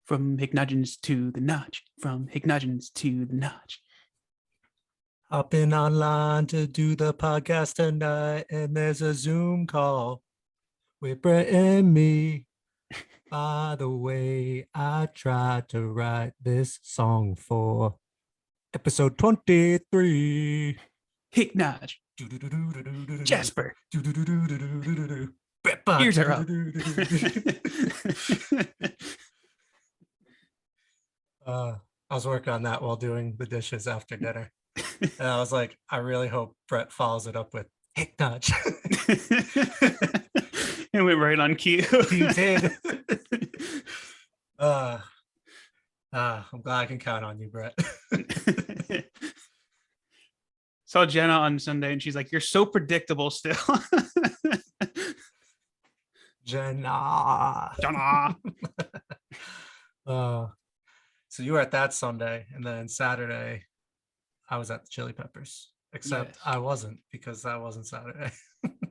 From Hicknudgeons to the notch. From Hicknudgeons to the notch. Hopping online to do the podcast tonight, and there's a Zoom call with Brett and me. By the way, I tried to write this song for episode 23. Hicknudge. Jasper. Brett Ears are up. I was working on that while doing the dishes after dinner. And I was like, I really hope Brett follows it up with hick nudge. It went right on cue. You did. I'm glad I can count on you, Brett. Saw Jenna on Sunday and she's like, "You're so predictable still." Jenna. So you were at that Sunday, and then Saturday I was at the Chili Peppers. Except Yes. I wasn't, because that wasn't Saturday.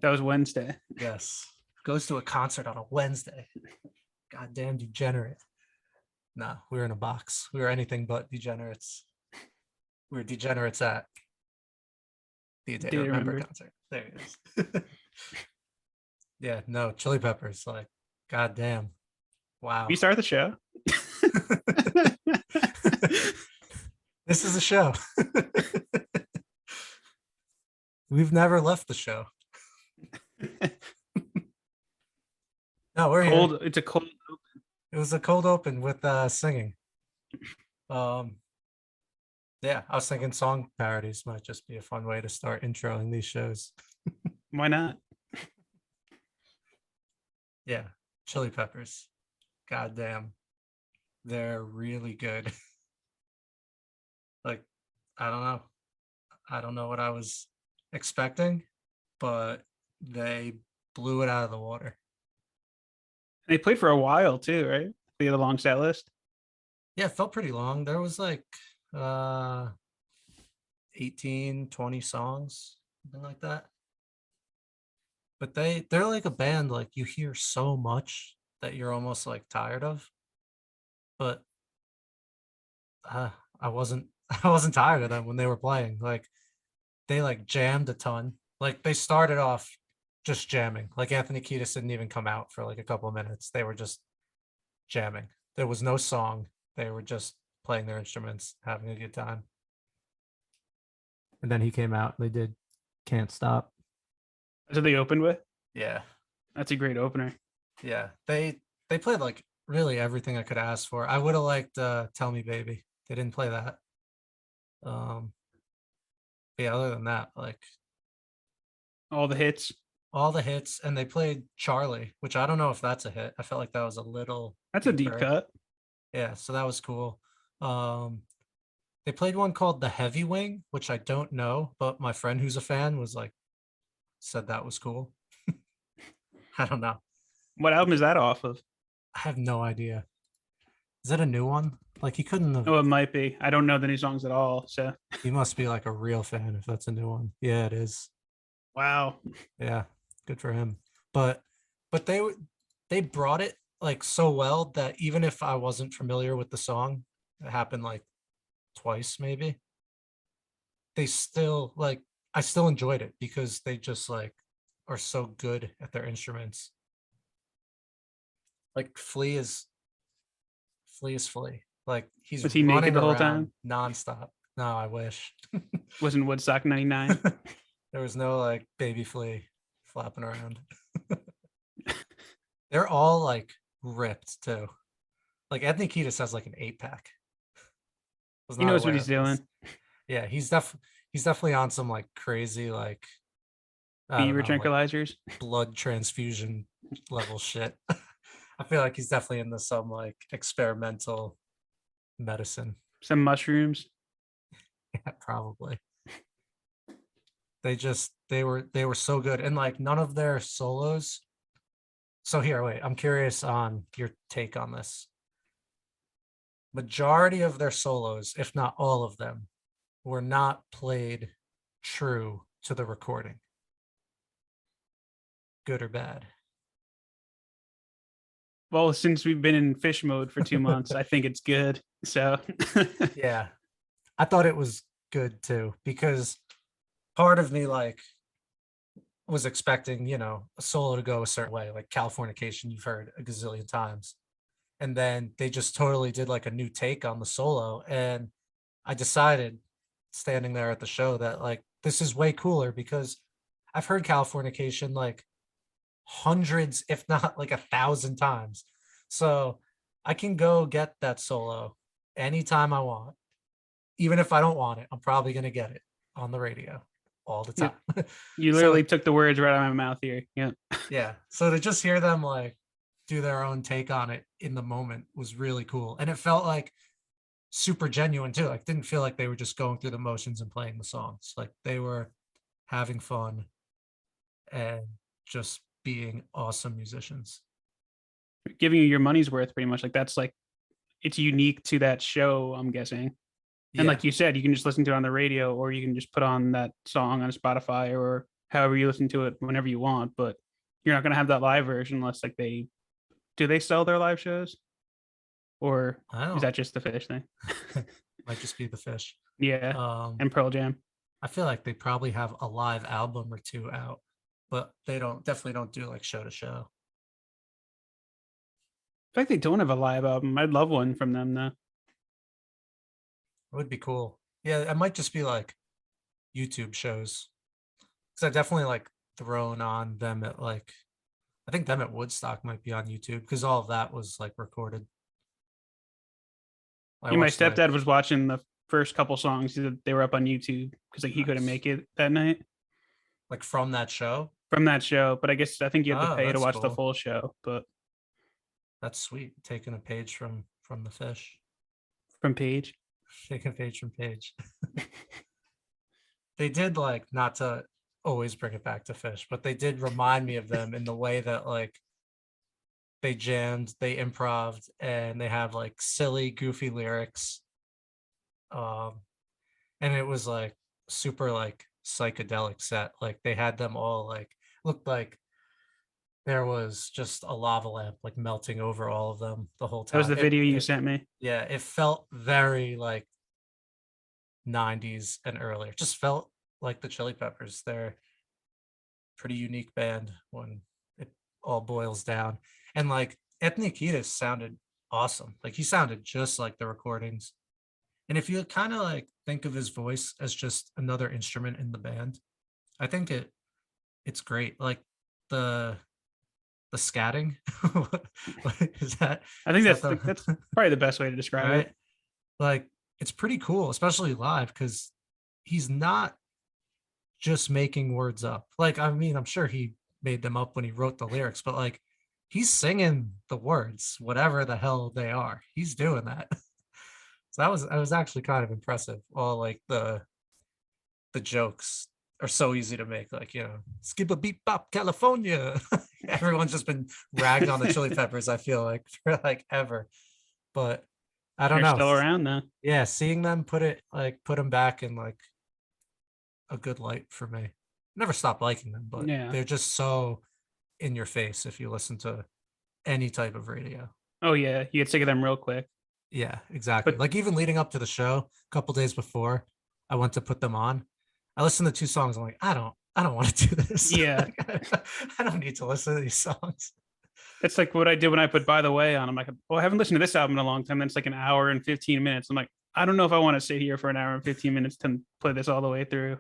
That was Wednesday. Yes. Goes to a concert on a Wednesday. Goddamn degenerate. No, we were in a box. We were anything but degenerates. We were degenerates at the Day to Remember concert. There it is. Yeah, no, Chili Peppers, like, goddamn. Wow. We start the show. This is a show. We've never left the show. No, we're cold. Here. It's a cold open. It was a cold open with singing. Yeah, I was thinking song parodies might just be a fun way to start introing these shows. Why not? Yeah, Chili Peppers. Goddamn. They're really good. Like, I don't know. I don't know what I was expecting, but they blew it out of the water. They played for a while too, right? They had a long set list. Yeah, it felt pretty long. There was like 18, 20 songs, something like that. But they're like a band like you hear so much that you're almost like tired of. But I wasn't tired of them when they were playing. Like, they like jammed a ton. Like, they started off just jamming. Like, Anthony Kiedis didn't even come out for like a couple of minutes. They were just jamming. There was no song. They were just playing their instruments, having a good time. And then he came out and they did Can't Stop. That's what they opened with. Yeah. That's a great opener. Yeah. They played like really everything I could ask for. I would have liked Tell Me Baby. They didn't play that. But yeah, other than that, like, All the hits. And they played Charlie, which I don't know if that's a hit. I felt like that was a little. That's a deep cut. Yeah, so that was cool. They played one called The Heavy Wing, which I don't know, but my friend who's a fan was like, said that was cool. I don't know. What album is that off of? I have no idea. Is it a new one? Like, he couldn't have. Oh, it might be. I don't know the new songs at all. So he must be like a real fan if that's a new one. Yeah, it is. Wow. Yeah, good for him. But they brought it like so well that even if I wasn't familiar with the song, it happened like twice maybe. They still like, I still enjoyed it because they just like are so good at their instruments. Like, Flea is Flea. Like, he's Was he naked the whole time? Nonstop. No, I wish. Wasn't Woodstock 99? There was no like baby Flea flapping around. They're all like ripped too. Like, Anthony Kiedis has like an 8-pack. He knows what he's doing. Yeah, he's definitely on some like crazy like fever tranquilizers, like blood transfusion level shit. I feel like he's definitely into some like experimental medicine. Some mushrooms. Yeah, probably. They were so good, and like none of their solos. So here, wait, I'm curious on your take on this. Majority of their solos, if not all of them, were not played true to the recording. Good or bad? Well, since we've been in fish mode for 2 months, I think it's good. So Yeah, I thought it was good too because part of me like was expecting, a solo to go a certain way, like Californication, you've heard a gazillion times. And then they just totally did like a new take on the solo. And I decided standing there at the show that like this is way cooler because I've heard Californication like hundreds, if not like 1,000 times. So I can go get that solo anytime I want. Even if I don't want it, I'm probably gonna get it on the radio all the you, time. you So literally took the words right out of my mouth here. Yeah. yeah. So to just hear them like do their own take on it in the moment was really cool. And it felt like super genuine too. Like didn't feel like they were just going through the motions and playing the songs. Like they were having fun and just being awesome musicians. Giving you your money's worth pretty much. Like that's like it's unique to that show, I'm guessing. And Yeah. like you said, you can just listen to it on the radio or you can just put on that song on Spotify or however you listen to it whenever you want, but you're not gonna have that live version unless like they sell their live shows? Or I is don't that just the fish thing? might just be the fish. Yeah. Um, And Pearl Jam. I feel like they probably have a live album or two out, but they definitely don't do like show to show. In fact, they don't have a live album. I'd love one from them though. It would be cool. Yeah, it might just be like YouTube shows. Because I've definitely like thrown on them at like I think them at Woodstock might be on YouTube because all of that was like recorded. I Yeah, my watched like stepdad was watching the first couple songs. They were up on YouTube because like he couldn't nice make it that night like from that show. from that show. But I think you have to Oh, pay to that's watch the cool. full show. But That's sweet. Taking a page from the fish. from Page, Taking a page from Page. They did like not to always bring it back to fish, but they did remind me of them in the way that like they jammed, they improved, and they have like silly, goofy lyrics. Um, and it was like super like psychedelic set. Like they had them all like looked like there was just a lava lamp like melting over all of them the whole that was time. the It video you it sent me. yeah, it felt very like 90s and earlier. Just felt like the Chili Peppers. They're pretty unique band when it all boils down. And like Anthony Kiedis sounded awesome. Like he sounded just like the recordings. And if you kind of like think of his voice as just another instrument in the band, I think it's great. Like the the scatting. What is that? I think Is that that's the probably the best way to describe right? it. Like it's pretty cool, especially live, because he's not just making words up. Like, I mean, I'm sure he made them up when he wrote the lyrics, but like he's singing the words, whatever the hell they are. He's doing that. So that was actually kind of impressive. All like the jokes are so easy to make, like, skip a beep bop California. Everyone's just been ragged on the Chili Peppers, I feel like, for like ever. But I don't They're know. still around though. Yeah, seeing them put them back in like a good light for me. Never stopped liking them, but Yeah. they're just so in your face if you listen to any type of radio. Oh yeah, you get sick of them real quick. Yeah, exactly. But Like even leading up to the show, a couple days before I went to put them on, I listened to two songs. I'm like, I don't want to do this. yeah, Like, I don't need to listen to these songs. it's like what I did when I put By the Way on. I'm like, well, I haven't listened to this album in a long time. Then it's like an hour and 15 minutes. I'm like, I don't know if I want to sit here for an hour and 15 minutes to play this all the way through.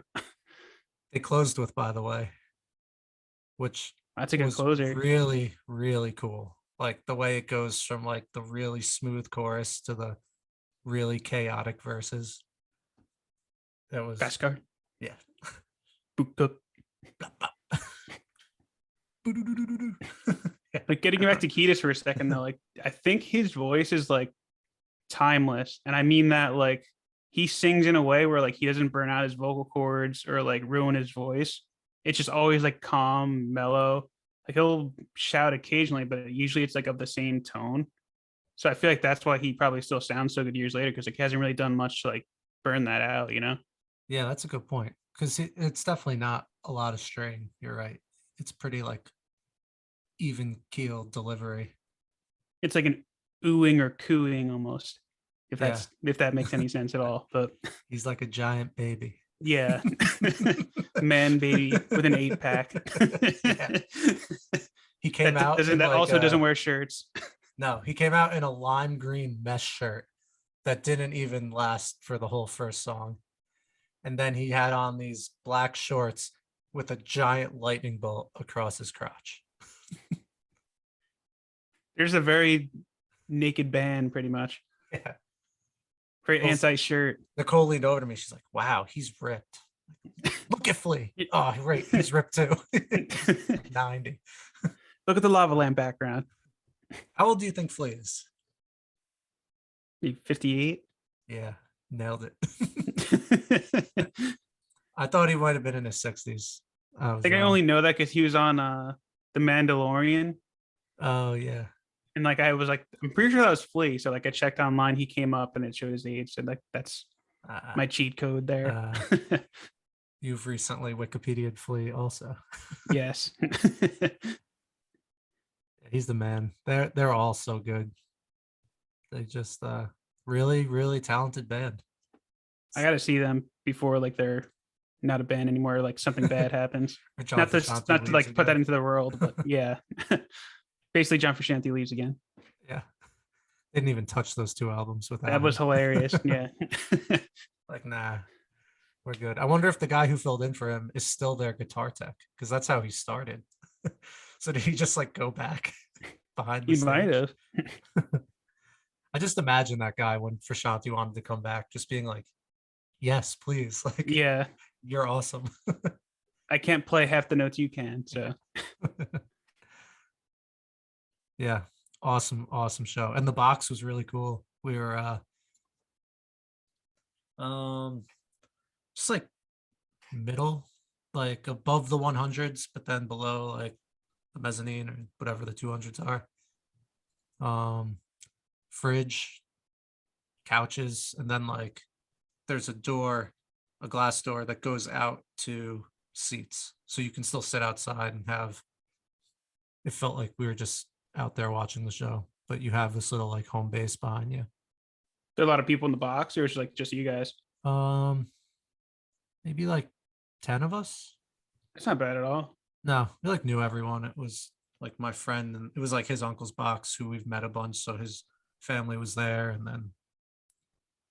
They closed with By the Way, which That's a good was closer. really, really cool. Like the way it goes from like the really smooth chorus to the really chaotic verses. That was Fast car. yeah. Boop, boop. Yeah. Like getting back to Kiedis for a second though, like I think his voice is like timeless, and I mean that like he sings in a way where like he doesn't burn out his vocal cords or like ruin his voice. It's just always like calm, mellow. Like he'll shout occasionally, but usually it's like of the same tone. So I feel like that's why he probably still sounds so good years later because like he hasn't really done much to like burn that out, you know? Yeah, that's a good point. Because it's definitely not a lot of strain. You're right. It's pretty like even keel delivery. It's like an oohing or cooing almost, Yeah, if that makes any sense at all. But he's like a giant baby. yeah, man, baby with an 8-pack. Yeah. He came out in That like also doesn't wear shirts. no, he came out in a lime green mesh shirt that didn't even last for the whole first song. And then he had on these black shorts with a giant lightning bolt across his crotch. There's a very naked band, pretty much. Yeah. Very anti-shirt. Nicole leaned over to me. She's like, wow, he's ripped. Look at Flea. Oh, right. He's ripped too. 90. Look at the lava lamp background. How old do you think Flea is? 58. Yeah, nailed it. I thought he might have been in his 60s. I think I only know that because he was on The Mandalorian. Oh, yeah. And like I was like, I'm pretty sure that was Flea. So like I checked online, he came up and it showed his age. So like that's my cheat code there. You've recently Wikipedia'd Flea also. Yes. He's the man. They're all so good. They just really, really talented band. I got to see them before like they're not a band anymore. Like something bad happens. Not to like put that into the world, but yeah. Basically, John Frusciante leaves again. Yeah. They didn't even touch those 2 albums without that was hilarious. Yeah. Like, nah, we're good. I wonder if the guy who filled in for him is still their guitar tech, because that's how he started. So did he just like go back behind the He stage? might have. I just imagine that guy when Frusciante wanted to come back, just being like, yes, please. Like, Yeah. You're awesome. I can't play half the notes you can. So yeah, awesome show. And the box was really cool. We were just like middle, like above the 100s, but then below like the mezzanine or whatever the 200s are. Fridge, couches, and then like there's a door, a glass door that goes out to seats, so you can still sit outside and have, it felt like we were just out there watching the show, but you have this little like home base behind you. there are a lot of people in the box, or it's like just you guys. Maybe like 10 of us. It's not bad at all. No, we like knew everyone. It was like my friend, and it was like his uncle's box, who we've met a bunch, so his family was there, and then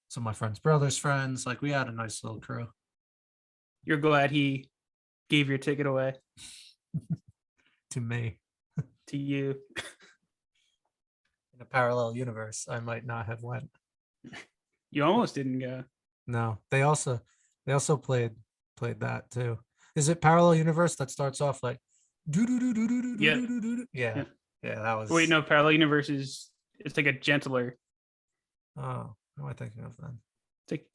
some of my friend's brother's friends. Like, we had a nice little crew. You're glad he gave your ticket away To me. to you. In a parallel universe, I might not have went. You almost didn't go. No, they also played that too. Is it parallel universe that starts off like Yeah. Yeah, that was. Wait, no, parallel universe is it's like a gentler. Oh, what am I thinking of then? It's like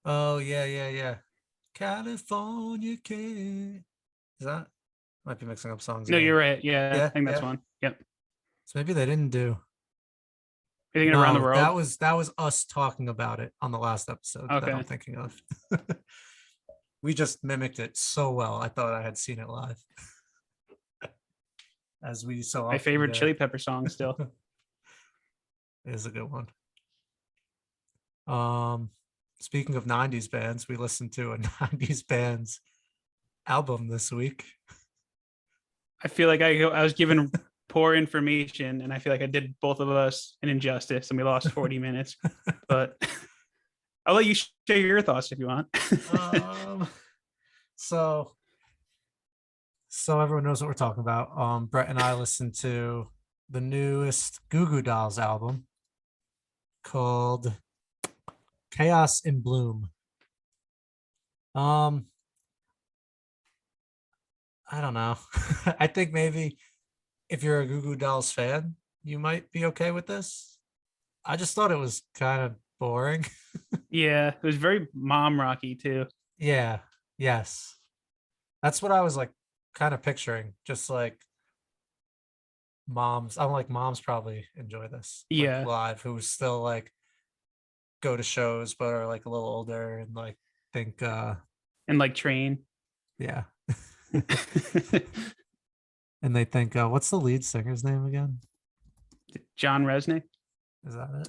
Oh, yeah. California King. Is that? Might be mixing up songs. no, again. you're right. Yeah, Yeah, I think that's yeah. one. Yep. So maybe they didn't do. You're thinking around the world. That was us talking about it on the last episode that Okay. I'm thinking of. We just mimicked it so well. I thought I had seen it live. As we so often My favorite do. Chili Pepper song still. It is a good one. Speaking of 90s bands, we listened to a 90s band's album this week. I feel like I was given poor information, and I feel like I did both of us an injustice, and we lost 40 minutes. But I'll let you share your thoughts if you want. So everyone knows what we're talking about. Brett and I listened to the newest Goo Goo Dolls album called Chaos in Bloom. I don't know. I think maybe if you're a Goo Goo Dolls fan, you might be okay with this. I just thought it was kind of boring. Yeah, it was very mom rocky too. Yeah. Yes. That's what I was like kind of picturing. Just like moms. I'm like, moms probably enjoy this. Like, Yeah. live, who still like go to shows but are like a little older and like think And like train. yeah. And they think what's the lead singer's name again? John Resnick. Is that it?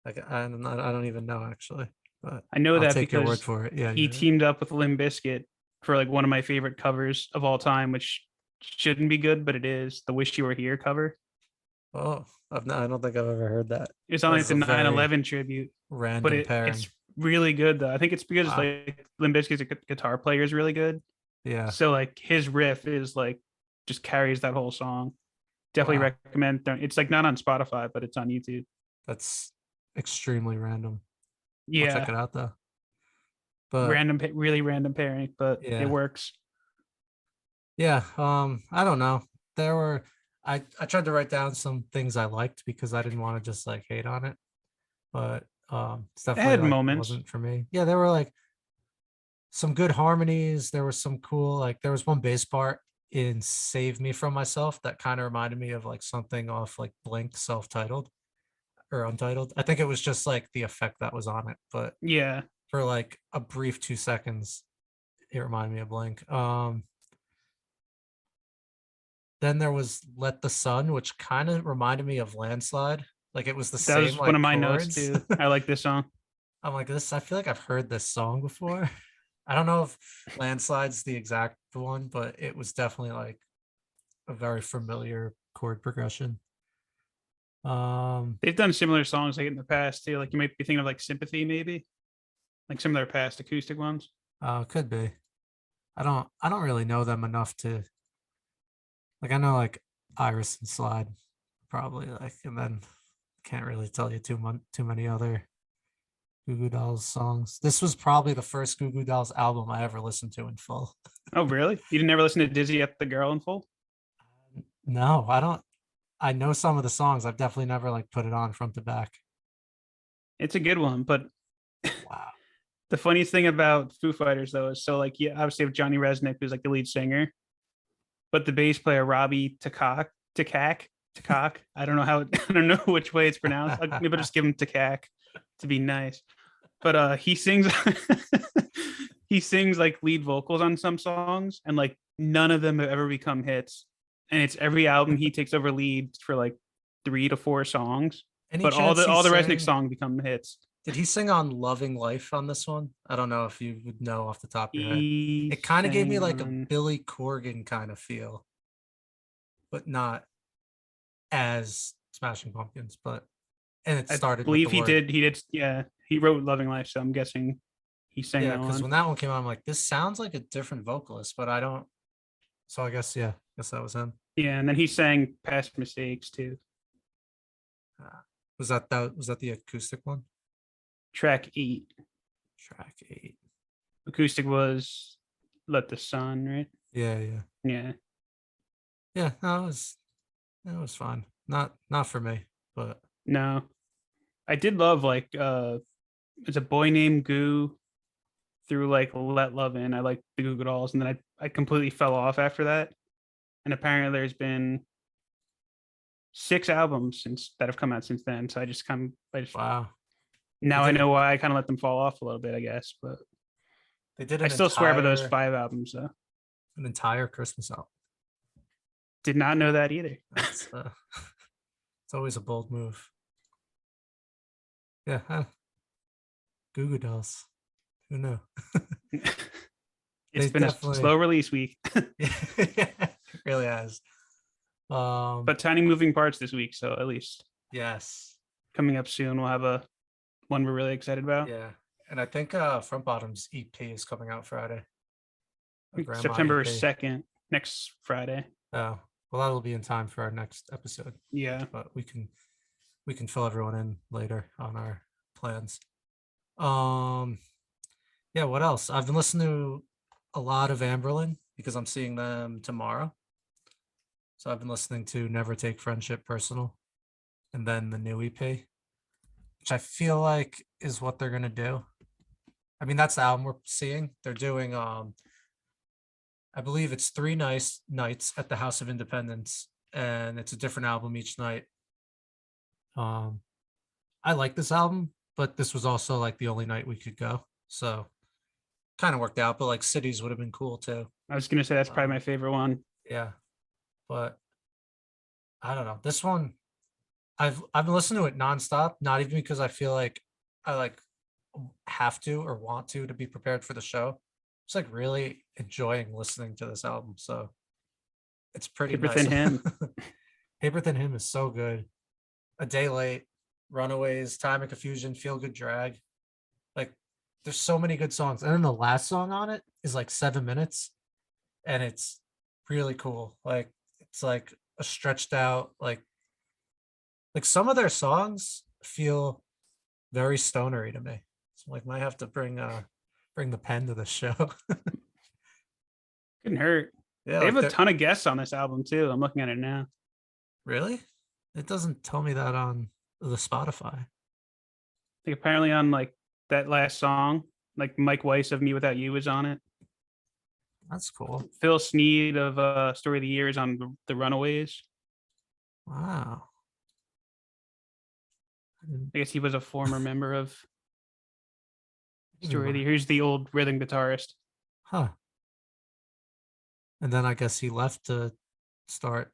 Like I don't even know actually, but I know I'll that take your word because for it. Yeah, he you're right. teamed up with Limp Bizkit for like one of my favorite covers of all time, which shouldn't be good, but it is the "Wish You Were Here" cover. Oh, I don't think I've ever heard that. It's on like That's the a very 9/11 tribute, but random it's pairing. really good though. I think it's because Wow. like Limp Bizkit's guitar player is really good, Yeah. so like his riff is like just carries that whole song. Definitely Wow. recommend. It's like not on Spotify, but it's on YouTube. That's extremely random. I'll check Yeah, it out though. But random, really random pairing, but it yeah. works. Yeah. I don't know. There were I tried to write down some things I liked because I didn't want to just like hate on it. But it's It definitely had like moments. wasn't for me. Yeah, there were like some good harmonies. There was some cool, like there was one bass part in Save Me From Myself that kind of reminded me of like something off like Blink self-titled or untitled. I think it was just like the effect that was on it, but Yeah, for like a brief 2 seconds, it reminded me of Blink. Then there was Let the Sun, which kind of reminded me of Landslide. Like it was the that same was one like of my notes chords. too. I like this song. I'm like, this, I feel like I've heard this song before. I don't know if Landslide's the exact one, but it was definitely like a very familiar chord progression. Um, They've done similar songs like in the past too. Like you might be thinking of like "Sympathy," maybe like some of their past acoustic ones. could be. I don't really know them enough to like I know like Iris and Slide probably like and then can't really tell you too many other Goo Goo Dolls songs. This was probably the first Goo Goo Dolls album I ever listened to in full. Oh, really? You didn't ever listen to "Dizzy at the Girl" in full? No, I don't. I know some of the songs. I've definitely never like put it on front to back. It's a good one, but Wow. the funniest thing about Foo Fighters though is so like yeah, obviously have Johnny Resnick who's like the lead singer, but the bass player Robbie Takak. I don't know how I don't know which way it's pronounced. Maybe I'll just give him Takak to be nice. But he sings he sings like lead vocals on some songs, and like none of them have ever become hits. And it's every album he takes over lead for like 3 to 4 songs, Any but chance he all the Resnick sang? songs become hits. Did he sing on "Loving Life" on this one? I don't know if you would know off the top of your head. He It kind of gave me sang like a on. Billy Corgan kind of feel, but not as Smashing Pumpkins. But and it I started with the believe he word did. He did. Yeah, he wrote "Loving Life," so I'm guessing he sang yeah. that Because one. when that one came out, I'm like, this sounds like a different vocalist, but I don't. So I guess yeah, I guess that was him. Yeah, and then he sang "Past Mistakes" too. Was that the acoustic one? Track 8. Track 8. Acoustic was "Let the Sun," right? Yeah, yeah, Yeah. yeah. No, it was fine. Not for me, but No, I did love like there's a boy named Goo through like "Let Love In." I like the Goo Goo Dolls, and then I completely fell off after that. And apparently, there's been 6 albums since that have come out since then. So I just wow. They now I did know why I kind of let them fall off a little bit, I guess. But they did I still swear by those 5 albums though. an entire Christmas album. Did not know that either. That's it's always a bold move. Yeah, Goo Goo Dolls. Who knew? It's They been a definitely slow release week, it really has. but tiny moving parts this week. So at least Yes. coming up soon, we'll have a one we're really excited about. Yeah. And I think Front Bottom's EP is coming out Friday. A grandma September EP. 2nd, next Friday. Oh, well, that'll be in time for our next episode, Yeah. but we can fill everyone in later on our plans. Um, yeah, what else? I've been listening to a lot of Anberlin because I'm seeing them tomorrow. So I've been listening to Never Take Friendship Personal and then the new EP, which I feel like is what they're gonna do. I mean, that's the album we're seeing. They're doing I believe it's 3 nights at the House of Independence, and it's a different album each night. Um, I like this album, but this was also like the only night we could go, so kind of worked out. But like Cities would have been cool too. I was gonna say that's probably Um, my favorite one. yeah, but I don't know. This one, I've been listening to it nonstop, not even because I feel like I like have to or want to be prepared for the show. Just like really enjoying listening to this album. So it's pretty Paper nice. Thin Him. Paper Thin Him is so good. A Day Late, Runaways, Time and Confusion, Feel Good Drag. Like there's so many good songs. And then the last song on it is like 7 minutes and it's really cool. Like it's like a stretched out, like some of their songs feel very stonery to me. So like might have to bring the pen to the show. Couldn't hurt. Yeah, They have like a they're ton of guests on this album too. I'm looking at it now. really? It doesn't tell me that on the Spotify. Like apparently on like that last song, like Mike Weiss of Me Without You is on it. That's cool. Phil Sneed of Story of the Year is on the Runaways. Wow. I guess he was a former member of Story of the Huh. Year. Here's the old rhythm guitarist. And then I guess he left to start.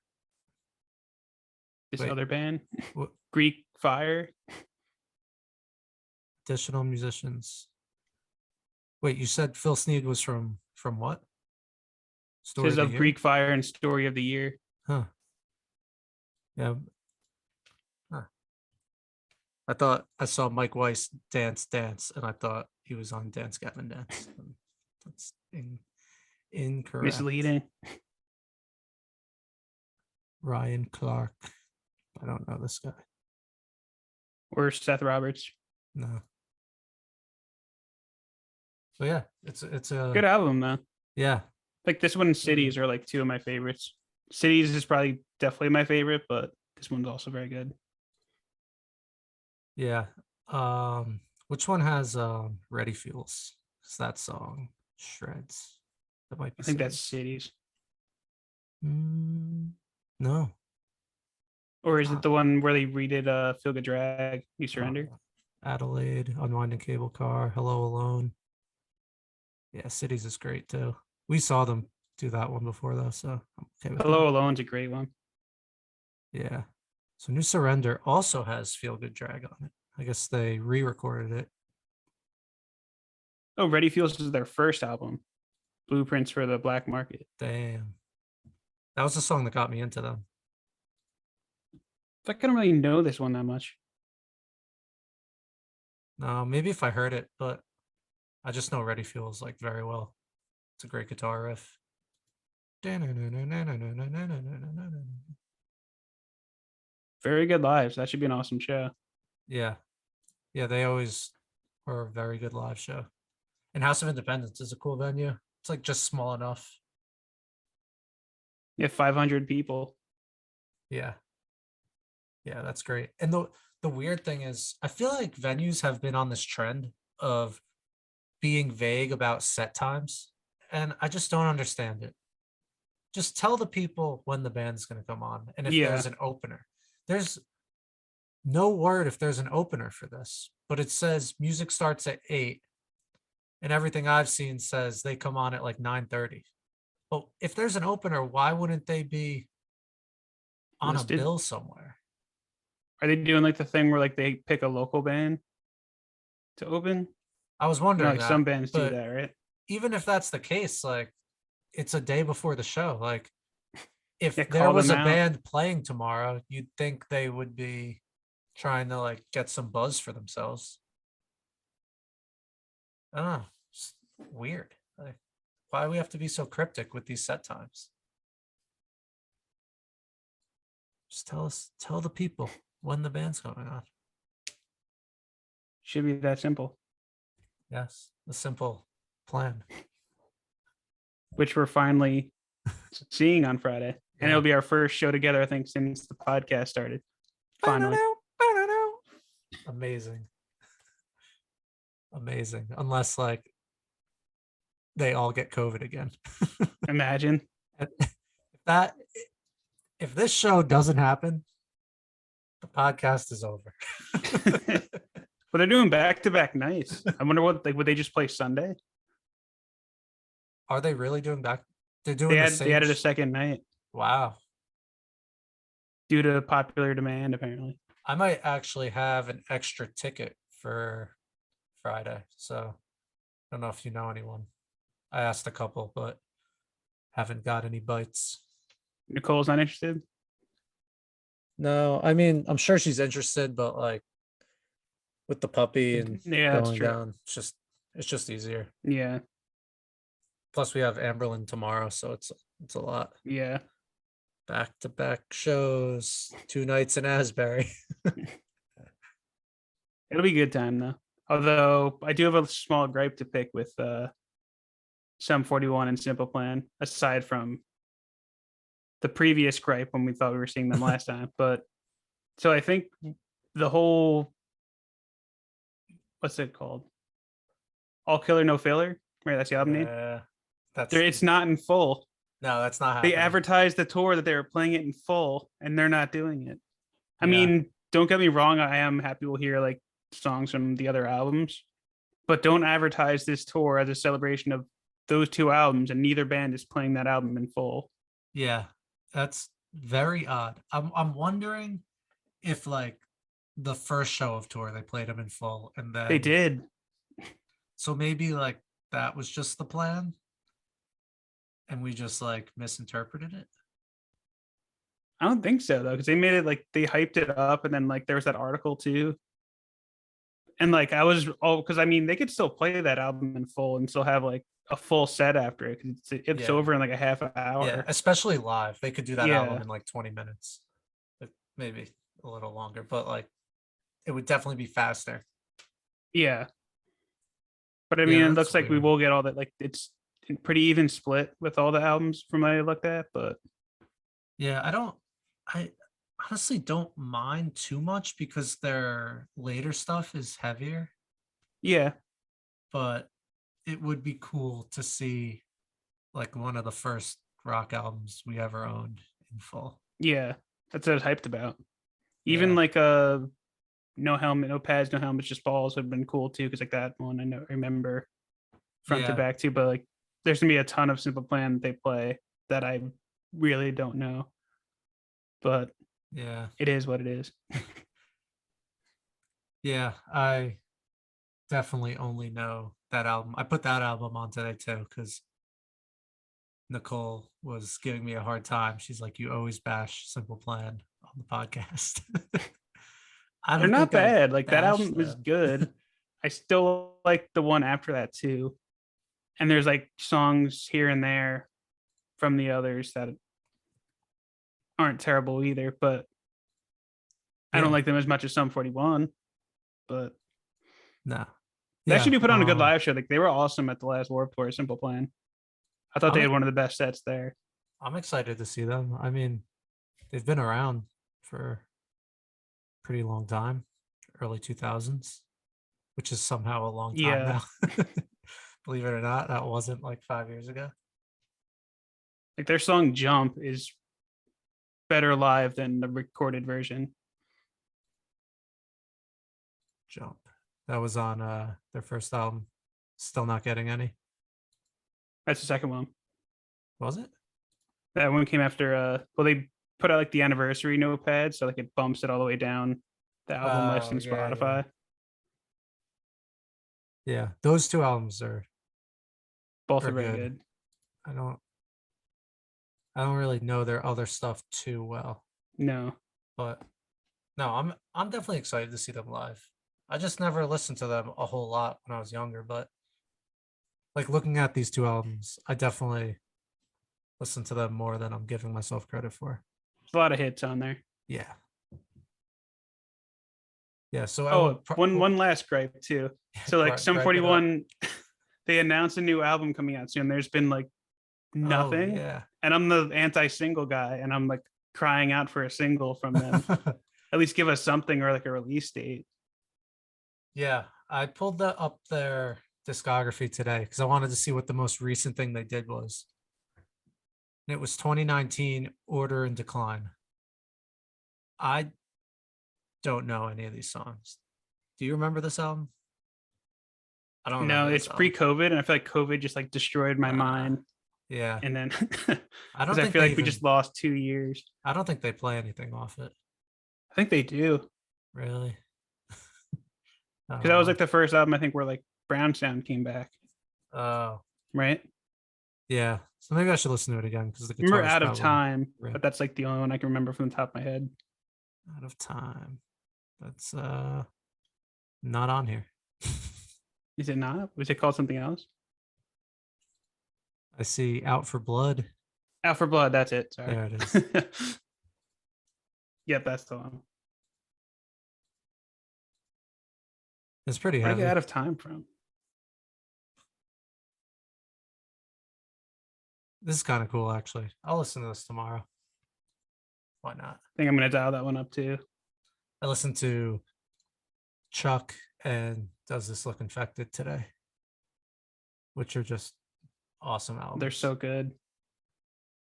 This Wait, other band, what Greek Fire. additional musicians? Wait, you said Phil Sneed was from what? Story Says of the of Year? Greek Fire and Story of the Year. Huh. Yeah. Huh. I thought I saw Mike Weiss dance, and I thought he was on Dance Gavin Dance. That's incorrect. Misleading. Ryan Clark. I don't know this guy. Or Seth Roberts. No. So yeah, it's Good a album though. yeah. Like this one and Cities are like two of my favorites. Cities is probably definitely my favorite, but this one's also very good. Yeah. Which one has Ready Fuels? Because that song shreds. That might be I think that's Cities. Cities. No. Or is it Ah, the one where they redid Feel Good Drag, You Surrender? Adelaide, Unwinding Cable Car, Hello Alone. Yeah, Cities is great too. We saw them do that one before though, so I'm okay with Hello that. Alone's a great one. Yeah. So New Surrender also has Feel Good Drag on it. I guess they re-recorded it. Oh, Ready Feels is their first album. Blueprints for the Black Market. Damn. That was the song that got me into them. I don't really know this one that much. No, maybe if I heard it, but I just know Ready Feels like very well. It's a great guitar riff. Very good lives. That should be an awesome show. Yeah. Yeah, they always were a very good live show. And House of Independence is a cool venue. It's like just small enough. You have 500 people. Yeah. Yeah, that's great. And the weird thing is I feel like venues have been on this trend of being vague about set times, and I just don't understand it. Just tell the people when the band's going to come on and if Yeah. there's an opener. There's no word if there's an opener for this, but it says music starts at 8 and everything I've seen says they come on at like 9:30. Well, if there's an opener, why wouldn't they be on a Listed. bill somewhere? Are they doing like the thing where like they pick a local band to open? I was I know wondering like that, some bands do but that, right? even if that's the case, like it's a day before the show. Like if Yeah, there call was them a out. band playing tomorrow, you'd think they would be trying to like get some buzz for themselves. I don't know. It's weird. Like, why do we have to be so cryptic with these set times? Just tell the people when the band's going on. Should be that simple. Yes, a simple plan. Which we're finally seeing on Friday. And Yeah. it'll be our first show together, I think, since the podcast started. Finally. Amazing. Amazing. Unless like they all get COVID again. Imagine. That if this show doesn't happen, the podcast is over. But they're doing back-to-back nights. I wonder what would they just play Sunday? Are they really doing back? They're doing They the had same. they added a second night. Wow. due to popular demand, apparently. I might actually have an extra ticket for Friday. So I don't know if you know anyone. I asked a couple, but haven't got any bites. Nicole's not interested. No, I mean, I'm sure she's interested, but like with the puppy and Yeah, that's going true. down, it's just easier. Yeah, Plus we have Anberlin tomorrow, so it's a lot. yeah. Back to back shows, 2 nights in Asbury. It'll be a good time though. Although I do have a small gripe to pick with Sum 41 and Simple Plan, aside from the previous gripe when we thought we were seeing them last time. But so I think the whole, what's it called? All Killer No Filler, right? That's the album name. Yeah, that's It's not in full. no, that's not They happening. advertised the tour that they were playing it in full, and they're not doing it. I Yeah. mean, don't get me wrong. I am happy we'll hear like songs from the other albums, but don't advertise this tour as a celebration of those two albums, and neither band is playing that album in full. Yeah, that's very odd. I'm wondering if like the first show of tour they played them in full, and then They did. so maybe like that was just the plan, and we just like misinterpreted it. I don't think so though, because they made it like they hyped it up, and then like there was that article too. And like I was because I mean they could still play that album in full and still have like a full set after it because it's Yeah. over in like a half an hour. Yeah, especially live, they could do that Yeah. album in like 20 minutes, maybe a little longer, but like it would definitely be faster. Yeah. But I Yeah, mean, it that's looks like we weird. will get all that. Like it's pretty even split with all the albums from what I looked at. But Yeah, I honestly don't mind too much because their later stuff is heavier, yeah, but it would be cool to see like one of the first rock albums we ever owned in full. yeah, that's what I was hyped about. Even Yeah. like no helmet, no pads, no helmets, just balls would have been cool too. Because like that one, I remember front to Yeah. back too. But like, there's gonna be a ton of Simple Plan that they play that I really don't know. But Yeah. it is what it is. Yeah. I definitely only know that album. I put that album on today too because Nicole was giving me a hard time. She's like, "You always bash Simple Plan on the podcast." I They're don't not think I bad. Like that bashed album is them. good. I still like the one after that too. And there's like songs here and there from the others that aren't terrible either, but I don't Yeah. like them as much as Sum 41. But No. they Yeah. actually do put on a good live show. Like they were awesome at the last Warped Tour, Simple Plan. I thought they I'm, had one of the best sets there. I'm excited to see them. I mean, they've been around for a pretty long time, early 2000s, which is somehow a long time Yeah. now. Believe it or not, that wasn't like 5 years ago. Like their song Jump is better live than the recorded version. Jump. That was on their first album. Still not getting any. That's the second one. Was it? That one came after well, they put out like the anniversary notepad, so like it bumps it all the way down the album list Oh, in yeah, Spotify. Yeah, those two albums Both are are very good. good. I don't really know their other stuff too well, No. but no, I'm definitely excited to see them live. I just never listened to them a whole lot when I was younger, but like looking at these two albums, I definitely listen to them more than I'm giving myself credit for. There's a lot of hits on there. Yeah. Yeah, so I Oh, would one last gripe too. So like Sum gripe it up. 41, they announced a new album coming out soon. There's been like Oh, nothing. yeah. And I'm the anti-single guy, and I'm like crying out for a single from them. At least give us something or like a release date. Yeah, I pulled that up their discography today because I wanted to see what the most recent thing they did was. And it was 2019 Order and Decline. I don't know any of these songs. Do you remember this album? I don't No, remember it's this album. pre-COVID, and I feel like COVID just like destroyed my mind. Yeah. And then I don't because I think feel they like we even just lost 2 years. I don't think they play anything off it. I think they do Really. I because don't that was know. like the first album I think where like Brown Sound came back, Oh, right? yeah. So maybe I should listen to it again because the I remember guitar is Out of probably Time, right. but that's like the only one I can remember from the top of my head. Out of time. That's not on here. Is it not? Was it called something else? I see Out for Blood. Out for Blood. That's it. Sorry. There it is. Yep, that's the one. It's pretty Where did I get heavy. Out of Time from? This is kind of cool, actually. I'll listen to this tomorrow. Why not? I think I'm gonna dial that one up too. I listened to Chuck and Does This Look Infected today, which are just awesome albums. They're so good.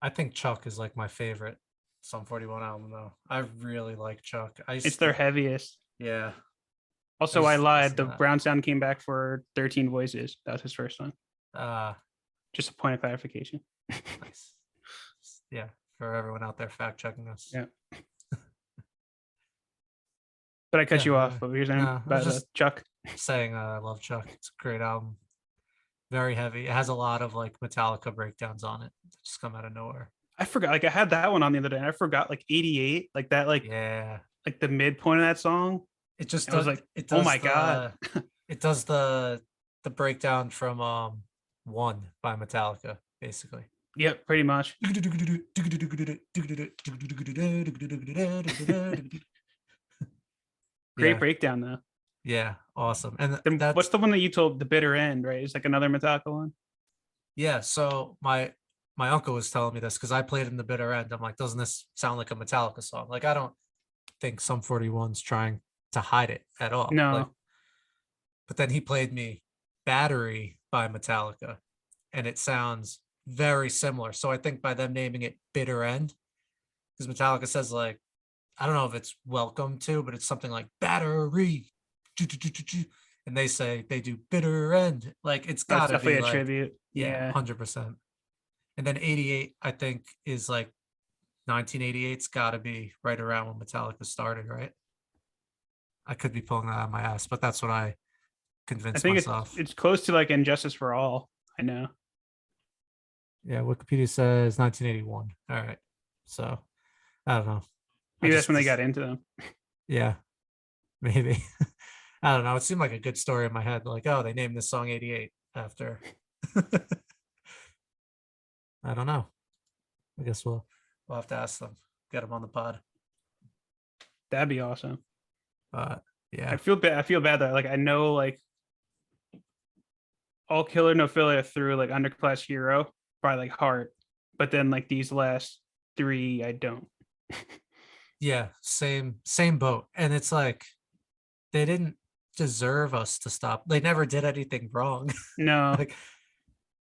I think Chuck is like my favorite Sum 41 album, though. I really like Chuck. It's their heaviest. Yeah. Also, I lied. listen The to that. Brown Sound came back for 13 Voices. That was his first one. Just a point of clarification. Nice. Yeah, for everyone out there fact checking us. Yeah. But I cut Yeah, you off. yeah. What were you saying No, I was about just Chuck? saying I love Chuck. It's a great album. Very heavy. It has a lot of like Metallica breakdowns on it. Just come out of nowhere. I forgot. Like I had that one on the other day. And I forgot like 88, like that, Yeah. like the midpoint of that song. It just I was does like, it oh does my god. it does the breakdown from One by Metallica, basically. Yep, pretty much. Great Yeah, breakdown though. yeah, awesome. And Then what's that's the one that you told? The Bitter End, right? It's like another Metallica one. yeah. So my uncle was telling me this because I played in the bitter end. I'm like, doesn't this sound like a Metallica song? Like, I don't think Sum 41's trying to hide it at all. Like, No. but then he played me Battery by Metallica, and it sounds very similar. So I think by them naming it Bitter End, because Metallica says like, I don't know if it's welcome to, but it's something like battery. And they say they do bitter end. Like it's That's gotta definitely be a like, tribute. yeah, Yeah. 100%. And then 88, I think, is like 1988's gotta be right around when Metallica started, right? I could be pulling that out of my ass, but that's what I I convinced think it's myself. it's close to like Injustice for All. I know. Yeah, Wikipedia says 1981. All right. So I don't know. Maybe that's when they got into them. Yeah, maybe. I don't know. It seemed like a good story in my head. Like, oh, they named this song 88 after. I don't know. I guess we'll have to ask them. Get them on the pod. That'd be awesome. But yeah. I feel bad. I feel bad that like I know like All Killer No Filler through like Underclass Hero by like heart, but then like these last three I don't. Yeah, same boat. And it's like they didn't deserve us to stop. They never did anything wrong. No.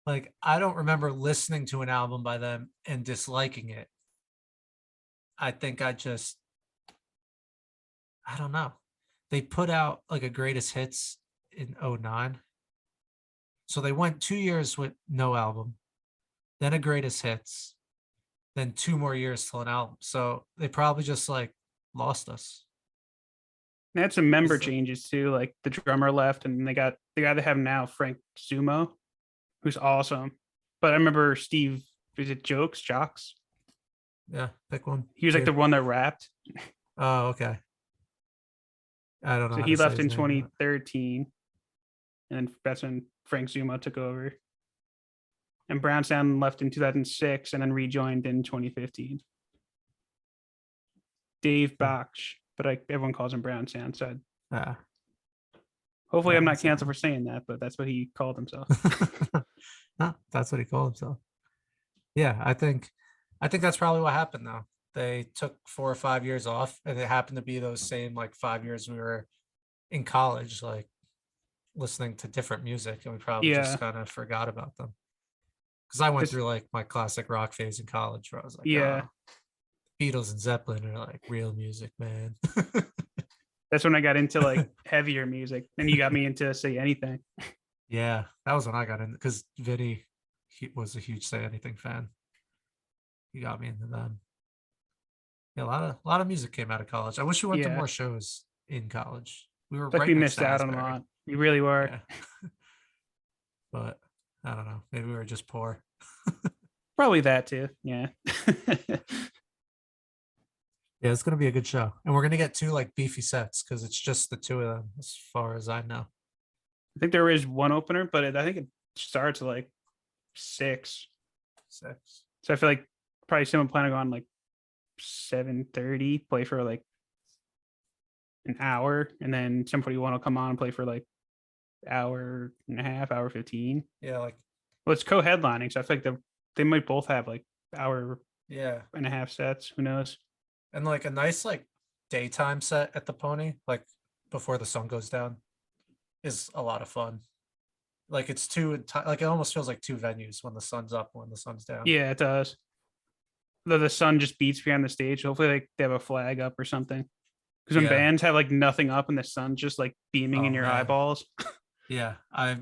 like I don't remember listening to an album by them and disliking it. I think I don't know. They put out like a greatest hits in 09. So they went 2 years with no album, then a greatest hits, then 2 more years till an album. So they probably just like lost us. They had some member Is that- changes too. Like the drummer left, and they got the guy they have now, Frank Zumo, who's awesome. But I remember Steve, is it Jocks? Yeah, pick one. He was like the one that rapped. Oh, okay. I don't know. So how he to say left his in name, 2013, and that's when Frank Zumo took over. And Brown Sound left in 2006 and then rejoined in 2015. Dave but- Bach, but everyone calls him Brown Sound. So hopefully Brown I'm not canceled Sound. for saying that, but that's what he called himself. No, that's what he called himself. Yeah, I think that's probably what happened though. They took 4 or 5 years off, and it happened to be those same like 5 years we were in college, like listening to different music, and we probably Yeah. just kind of forgot about them. Because I went It's- through like my classic rock phase in college where I was like, Yeah. oh, Beatles and Zeppelin are like real music, man. That's when I got into like heavier music, and you got me into Say Anything. Yeah, that was when I got in because Vinny, was a huge Say Anything fan. He got me into them. Yeah, a lot of music came out of college. I wish we went to Yeah. more shows in college. We were It's like right we next missed to out on a Asbury. lot. You really were. Yeah. But I don't know. Maybe we were just poor. Probably that too. Yeah. Yeah, it's gonna be a good show, and we're gonna get two like beefy sets because it's just the two of them, as far as I know. I think there is one opener, but I think it starts at like 6. 6. So I feel like probably someone planning on like 7:30, play for like an hour, and then 7:41 will come on and play for like hour and a half, hour 15. Yeah, like Well, it's co-headlining, so I feel like they might both have like hour yeah, and a half sets. Who knows? and like a nice like daytime set at the Pony, like before the sun goes down, is a lot of fun. Like it's like it almost feels like two venues when the sun's up, when the sun's down. Yeah, it does. Though the sun just beats behind the stage. Hopefully, like they have a flag up or something. Because when Yeah. bands have like nothing up and the sun's just like beaming in Oh, your man. eyeballs. Yeah, I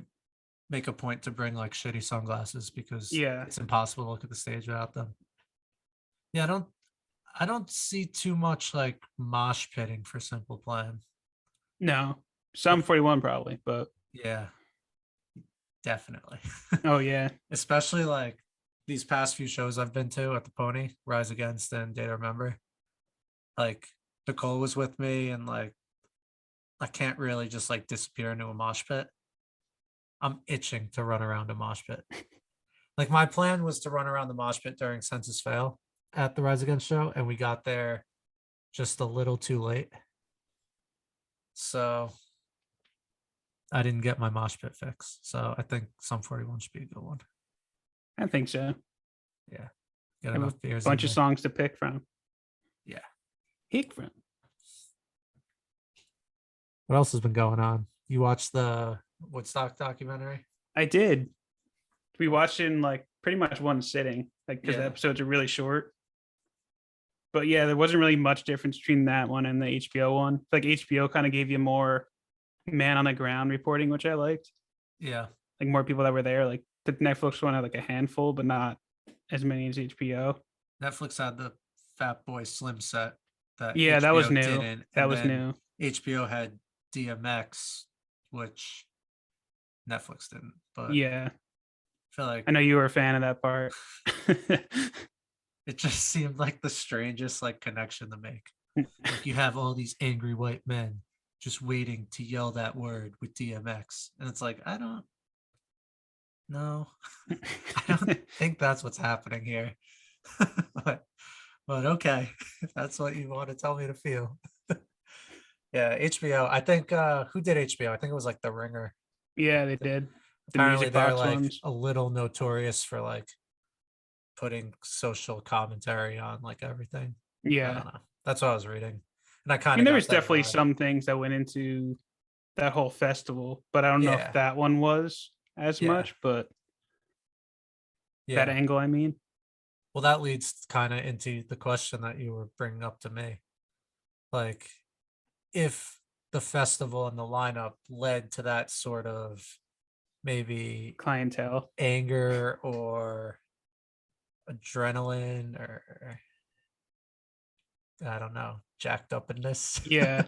make a point to bring like shitty sunglasses because Yeah. it's impossible to look at the stage without them. Yeah, I don't see too much like mosh pitting for Simple Plan. No, some 41 probably, but Yeah, definitely. oh yeah, Especially like these past few shows I've been to at the Pony, Rise Against and Day to Remember. Like Nicole was with me, and like I can't really just like disappear into a mosh pit. I'm itching to run around a mosh pit. Like my plan was to run around the mosh pit during Census Fail at the Rise Against show, and we got there just a little too late. So I didn't get my mosh pit fix. So I think Sum 41 should be a good one. I think so. Yeah. Get I have a enough beers. bunch in of me. songs to pick from. Yeah. Pick from. What else has been going on? You watched the Woodstock documentary? I did. We watched it in like pretty much one sitting, like because the Yeah. episodes are really short. But yeah, there wasn't really much difference between that one and the HBO one. Like HBO kind of gave you more man on the ground reporting, which I liked. Yeah. Like more people that were there. Like the Netflix one had like a handful, but not as many as HBO. Netflix had the Fat Boy Slim set that Yeah, that HBO was new. didn't. That And was then new. HBO had DMX, which Netflix didn't. But Yeah, I feel like I know you were a fan of that part. it just seemed like the strangest like connection to make. Like you have all these angry white men just waiting to yell that word with DMX. And it's like, I don't know. I don't think that's what's happening here. but okay, if that's what you want to tell me to feel. Yeah, HBO. I think who did HBO? I think it was like The Ringer. Yeah, they did. The Apparently music they're box like ones. a little notorious for like putting social commentary on like everything. I Yeah. don't know. That's what I was reading. And I I kind mean, of there got was that definitely vibe. some things that went into that whole festival, but I don't know if Yeah. that one was as Yeah. much, but that Yeah. angle, I mean. Well, that leads kind of into the question that you were bringing up to me. Like, if the festival and the lineup led to that sort of maybe Clientele. anger or adrenaline or I don't know, jacked up in this. Yeah.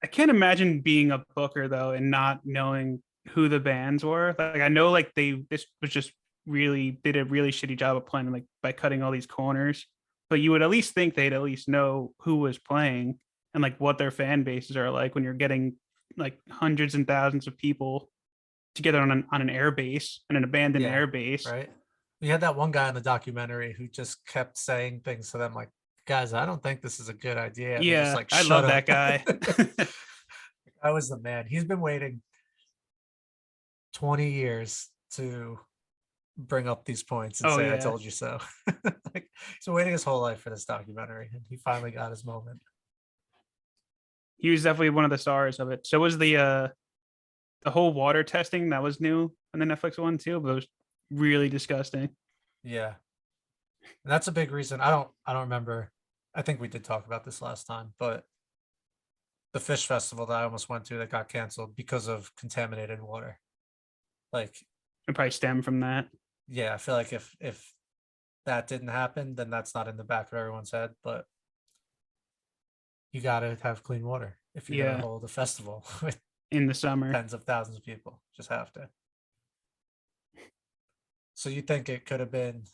I can't imagine being a booker though and not knowing who the bands were. Like I know like this was just really did a really shitty job of planning like by cutting all these corners. But you would at least think they'd at least know who was playing and like what their fan bases are like when you're getting like hundreds and thousands of people together on an air base and an abandoned Yeah, air base. right. We had that one guy in the documentary who just kept saying things to them like, guys, I don't think this is a good idea. And they're just Yeah, like, I shut love up. that guy. I was the man. He's been waiting 20 years to bring up these points and Oh say, I yeah. told you so. Like, he's been waiting his whole life for this documentary, and he finally got his moment. He was definitely one of the stars of it. So was the whole water testing that was new on the Netflix one too, but it was really disgusting. Yeah. And that's a big reason. I don't remember. I think we did talk about this last time, but the fish festival that I almost went to that got canceled because of contaminated water. Like, It probably stemmed from that. yeah, I feel like if that didn't happen, then that's not in the back of everyone's head. But you gotta have clean water if you're gonna Yeah, hold a festival with in the summer. tens of thousands of people. Just have to. So you think it could have been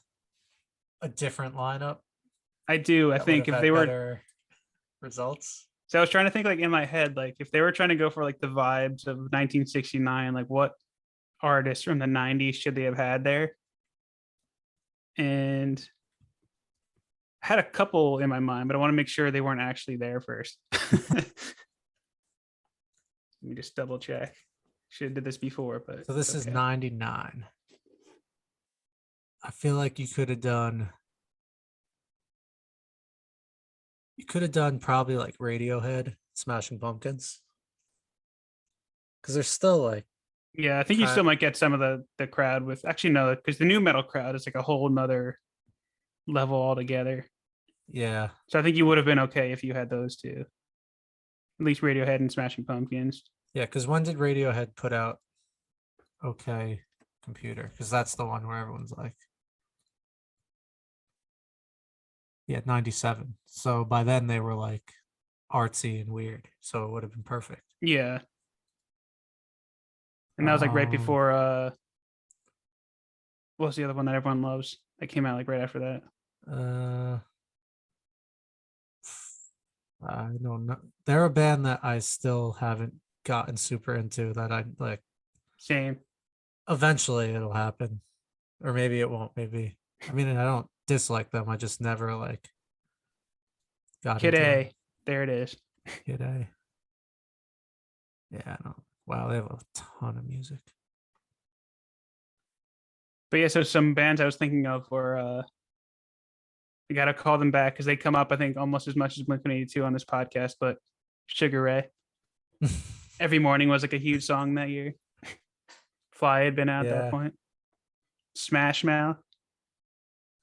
a different lineup I do. I that would think have if they had were, better results? so I was trying to think like in my head, like if they were trying to go for like the vibes of 1969, like what artists from the 90s should they have had there? And I had a couple in my mind, but I want to make sure they weren't actually there first. Let me just double check. Should have did this before, but So this it's is okay. 99. I feel like you could have done probably like Radiohead, Smashing Pumpkins. Because they're still like Yeah, I think you kind still might get some of the crowd with actually no, because the new metal crowd is like a whole nother level altogether. yeah. So I think you would have been okay if you had those two. At least Radiohead and Smashing Pumpkins. Yeah, because when did Radiohead put out Okay Computer? Because that's the one where everyone's like, yeah, 97. So by then they were like artsy and weird. So it would have been perfect. Yeah. And that was like right Um, before what was the other one that everyone loves? That came out like right after that. uh, I don't know. They're a band that I still haven't gotten super into that I like. Same. Eventually it'll happen. Or maybe it won't. Maybe. I mean, I don't dislike them. I just never like got Kid into them. A. There it is. Kid A. Yeah, I don't. Wow, they have a ton of music. But yeah, so some bands I was thinking of were I gotta call them back because they come up, I think, almost as much as Blink-182 on this podcast, but Sugar Ray. Every Morning was like a huge song that year. Fly had been out at that Yeah, point. Smash Mouth,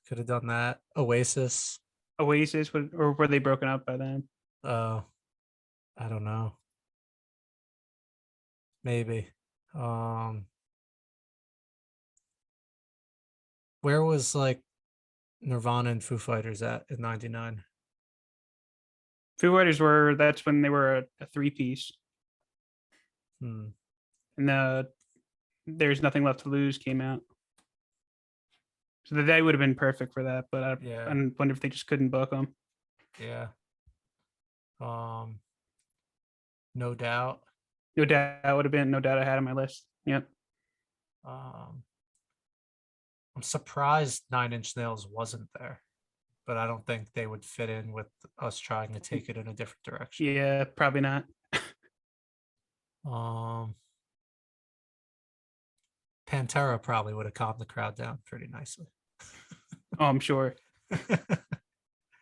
could have done that. Oasis. Oasis, or were they broken up by then? Uh, I don't know. Maybe. Um, where was like Nirvana and Foo Fighters at in '99? Foo Fighters were that's when they were a three piece, Hmm. and There's Nothing Left to Lose came out, so the day would have been perfect for that. But I Yeah. wonder if they just couldn't book them. Yeah. Um, no doubt. No doubt, I would have been no doubt I had on my list. Yep. Um, I'm surprised 9 Inch Nails wasn't there, but I don't think they would fit in with us trying to take it in a different direction. Yeah, probably not. Um, Pantera probably would have calmed the crowd down pretty nicely. Oh, I'm sure.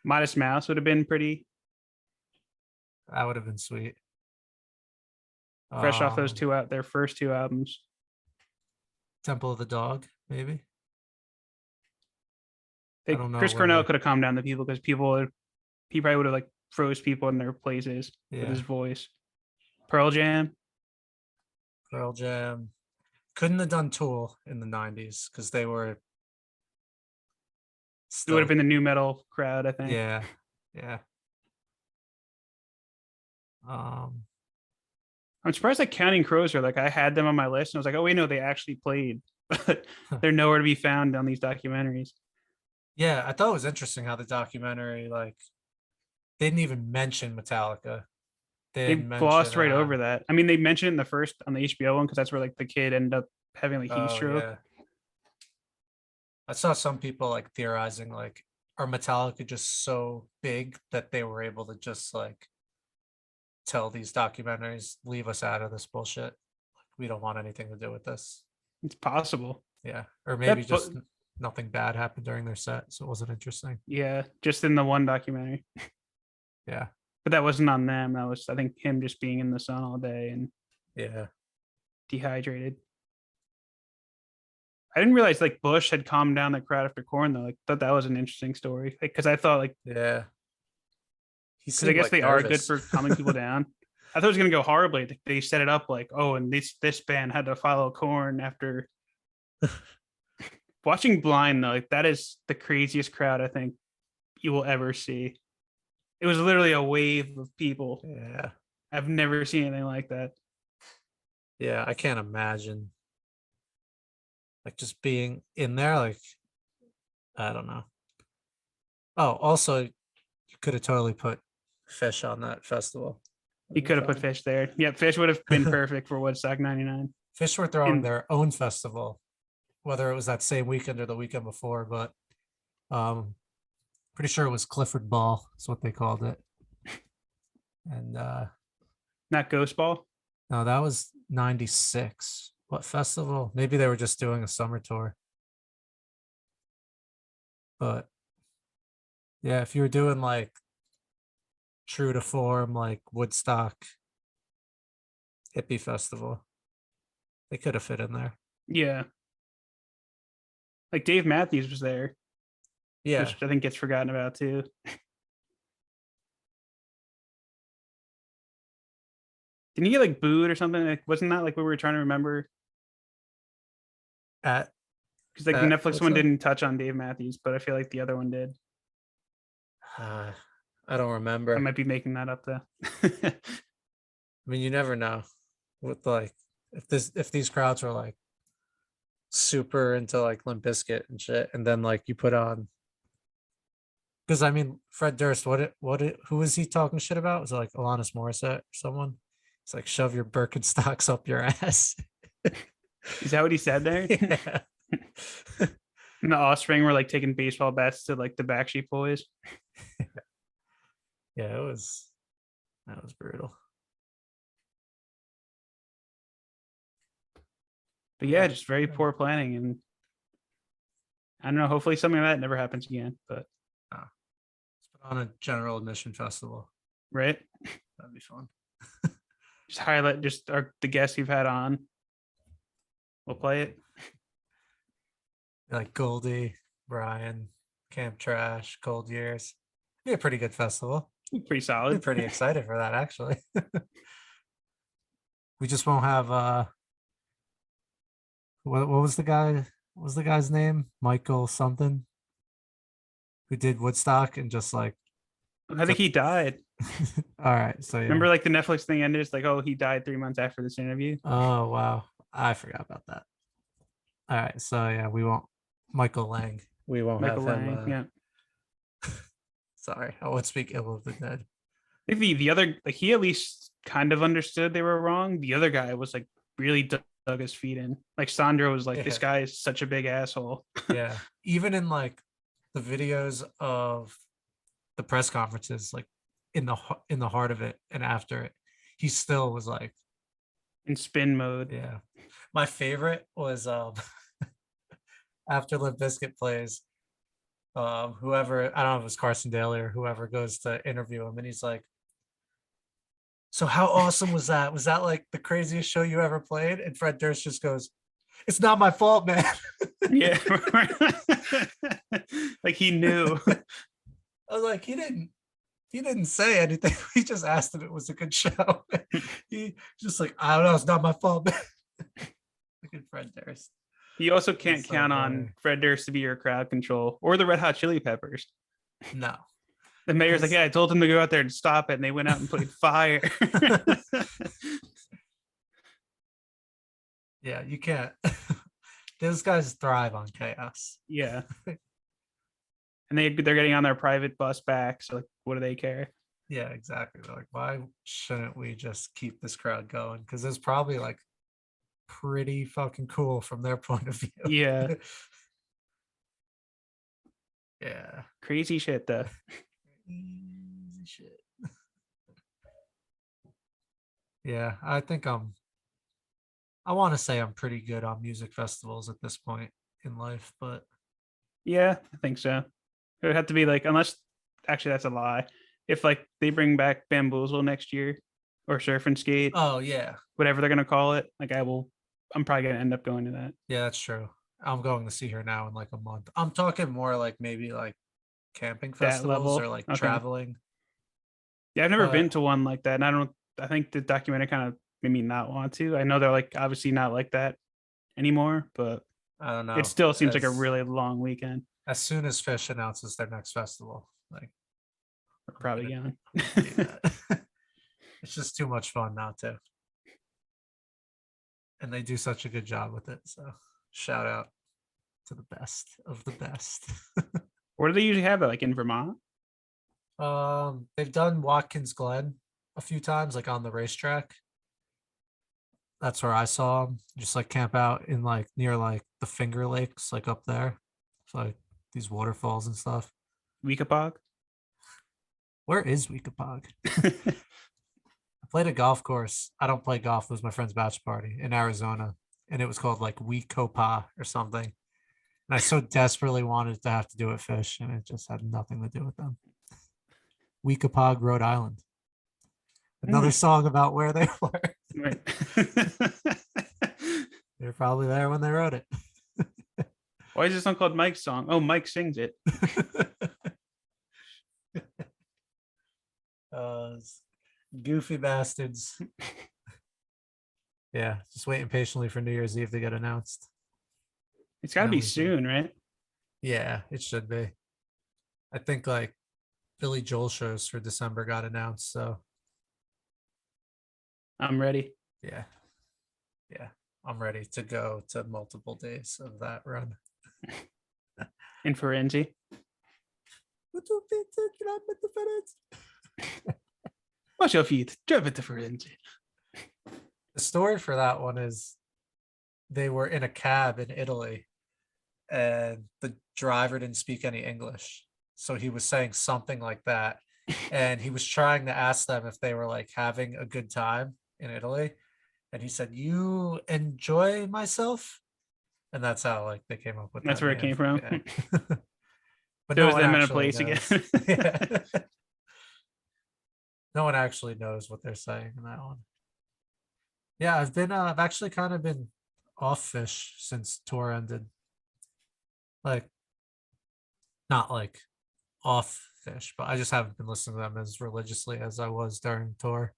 Modest Mouse would have been pretty That would have been sweet. fresh off those Um, two out their first two albums. Temple of the Dog, maybe. I don't know Chris where Cornell they. could have calmed down the people because he probably would have like froze people in their places with his Yeah, voice. Pearl Jam, Pearl Jam. Couldn't have done Tool in the '90s because they were it would have still. been the new metal crowd, I think. Yeah, yeah. Um, I'm surprised that Counting Crows are like I had them on my list and I was like, oh wait, no, they actually played, but they're nowhere to be found on these documentaries. yeah. I thought it was interesting how the documentary like they didn't even mention Metallica. They They didn't mention. glossed right over that. I mean, they mentioned it in the first on the HBO one because that's where like the kid ended up having like heat Oh stroke. yeah. I saw some people like theorizing like, are Metallica just so big that they were able to just like tell these documentaries, leave us out of this bullshit. Like, we don't want anything to do with this. It's possible. Yeah. Or maybe That, but just nothing bad happened during their set. So it wasn't interesting. yeah, just in the one documentary. Yeah. But that wasn't on them. That was, I think, him just being in the sun all day and Yeah. dehydrated. I didn't realize like Bush had calmed down the crowd after Corn though. Like, thought that was an interesting story. Because I thought like Yeah. He because I seemed guess like they are good nervous. for calming people down. I thought it was gonna go horribly. They set it up like, oh, and this band had to follow Corn after Watching Blind though, like that is the craziest crowd I think you will ever see. It was literally a wave of people. Yeah. I've never seen anything like that. Yeah, I can't imagine like just being in there. Like, I don't know. Oh, also, you could have totally put Fish on that festival. He That'd be could have put fun. Fish there. Yeah, Fish would have been perfect for Woodstock '99. Fish were throwing And their own festival, whether it was that same weekend or the weekend before, but pretty sure it was Clifford Ball. That's what they called it. And not Ghost Ball. no, that was 96. What festival? Maybe they were just doing a summer tour. But yeah, if you were doing like true to form, like Woodstock hippie festival, they could have fit in there. Yeah. Like Dave Matthews was there, Yeah. which I think gets forgotten about too. Didn't he get like booed or something? Like, wasn't that like what we were trying to remember? At Because like the at Netflix what's one that? didn't touch on Dave Matthews, but I feel like the other one did. I don't I remember. might be making that up though. I mean, you never know with like if these crowds were like super into like Limp Bizkit and shit, and then like you put on because I mean Fred Durst, who was he talking shit about? Was it like Alanis Morissette or someone? It's like shove your Birkenstocks up your ass. Is that what he said there? Yeah. And the Offspring were like taking baseball bats to like the Backstreet Boys. Yeah, that was brutal. But yeah, Yeah. just very poor planning. And I don't know, hopefully something like that never happens again. But Let's put on a general admission festival. right. That'd be fun. Just highlight just the guests you've had on. We'll play it. Like Goldie, Brian, Camp Trash, Cold Years. Be a pretty good festival. Pretty I'm solid. pretty excited for that actually. We just won't have what was the guy? What was the guy's name? Michael something who did Woodstock and just like I think he died. all right, so yeah. Remember like the Netflix thing ended? It's like, oh, he died 3 months after this interview. Oh wow. I forgot about that. All right, so yeah, we won't Michael Lang. We won't Michael have him Lang. Yeah. sorry, I won't speak ill of the dead. I think the other, like he at least kind of understood they were wrong. The other guy was like really dug his feet in. Like Sandro was like, this guy is such a big asshole. Yeah. Even in like the videos of the press conferences, like in the heart of it and after it, he still was like In spin mode. yeah. My favorite was after Limp Bizkit plays, whoever, I don't know if it was Carson Daly or whoever goes to interview him, and he's like, so how awesome was that? Was that like the craziest show you ever played? And Fred Durst just goes, it's not my fault, man. Yeah. Like he knew. I was like, he didn't say anything. He just asked if it was a good show. He just like, I don't know, it's not my fault, man. Look at Fred Durst. You also can't He's so count funny. on Fred Durst to be your crowd control or the Red Hot Chili Peppers. No. The mayor's like, yeah, I told them to go out there and stop it. And they went out and played fire. Yeah, you can't. Those guys thrive on chaos. Yeah. And they're getting on their private bus back. So like, what do they care? Yeah, exactly. They're like, why shouldn't we just keep this crowd going? Because it's probably like pretty fucking cool from their point of view. Yeah. Yeah. Crazy shit though. Easy shit. Yeah, I think I want to say I'm pretty good on music festivals at this point in life, but Yeah, I think so. It would have to be like, unless actually that's a lie. If like they bring back Bamboozle next year or Surf and Skate, oh yeah. whatever they're gonna call it, like I'm probably gonna end up going to that. Yeah, that's true. I'm going to see her now in like a month. I'm talking more like maybe like camping That festivals level. or like Okay. traveling. Yeah, I've never been But to one like that. And I think the documentary kind of made me not want to. I know they're like obviously not like that anymore, but I don't know. It still seems like a As really long weekend. as soon as Fish announces their next festival, like We're I'm probably gonna, going. I'm gonna do that. It's just too much fun now too, and they do such a good job with it. So shout out to the best of the best. Where do they usually have it? Like in Vermont? They've done Watkins Glen a few times, like on the racetrack. That's where I saw them. Just like camp out in like near like the Finger Lakes, like up there. It's like these waterfalls and stuff. Weekapog? Where is Weekapog? I played a golf course. I don't play golf. It was my friend's bachelor party in Arizona, and it was called like Weekopa or something. And I so desperately wanted to have to do it fish, and it just had nothing to do with them. Weekapog, Rhode Island. Another song about where they were. Right. They're probably there when they wrote it. Why is this song called Mike's song? Oh, Mike sings it. Goofy bastards. Yeah, just waiting patiently for New Year's Eve to get announced. It's got to Then be we can- soon, right? Yeah, it should be. I think like Billy Joel shows for December got announced. So I'm ready. yeah, I'm ready to go to multiple days of that run. In Firenze. Wash your feet. Drive it to Firenze. The story for that one is they were in a cab in Italy and the driver didn't speak any English. So he was saying something like that. And he was trying to ask them if they were like having a good time in Italy. And he said, "You enjoy myself?" And that's how like they came up with That's that where it name. came from. Yeah. But There no was one them in a actually place knows. again. Yeah. No one actually knows what they're saying in that one. Yeah, I've actually kind of been off Fish since tour ended. Like not like off Fish, but I just haven't been listening to them as religiously as I was during tour.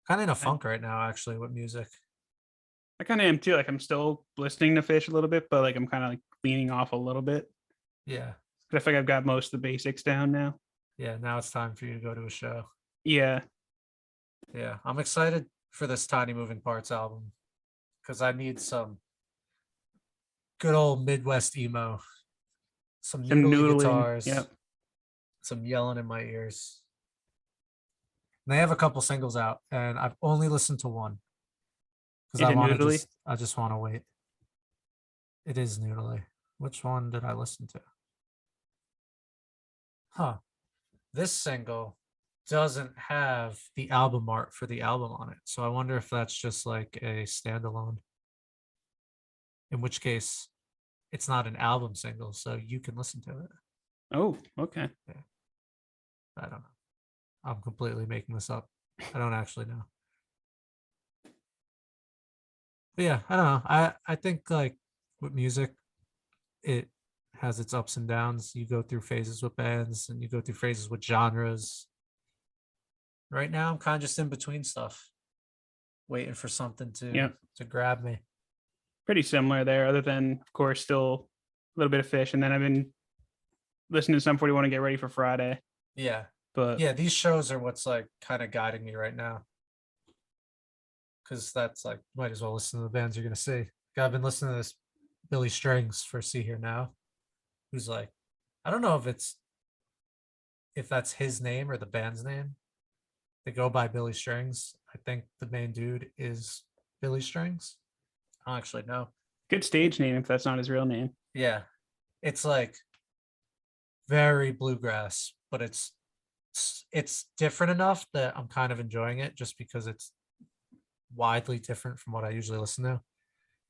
Kind of in a funk right now, actually, with music. I kind of am too. Like I'm still listening to Fish a little bit, but like I'm kind of like leaning off a little bit. Yeah. I feel like I've got most of the basics down now. Yeah. Now it's time for you to go to a show. Yeah. Yeah. I'm excited for this Tiny Moving Parts album because I need some good old Midwest emo, some Some noodly noodling. guitars, Yep. some yelling in my ears. And they have a couple singles out, and I've only listened to one because Is it noodly? I just want to wait. It is noodly. Which one did I listen to? Huh. This single doesn't have the album art for the album on it. So I wonder if that's just like a standalone. In which case, it's not an album single, so you can listen to it. Oh, okay. I don't know. I'm completely making this up. I don't actually know. But yeah, I don't know. I think like with music, it has its ups and downs. You go through phases with bands and you go through phases with genres. Right now I'm kind of just in between stuff, waiting for something Yeah. to grab me. Pretty similar there, other than of course still a little bit of Fish. And then I've been listening to some 41 to get ready for Friday. Yeah. But Yeah, these shows are what's like kind of guiding me right now. Cause that's like might as well listen to the bands you're gonna see. I've been listening to this Billy Strings for See Here Now, who's like, I don't know if that's his name or the band's name. They go by Billy Strings. I think the main dude is Billy Strings. I don't actually know. good stage name if that's not his real name. Yeah. It's like very bluegrass, but it's different enough that I'm kind of enjoying it just because it's widely different from what I usually listen to.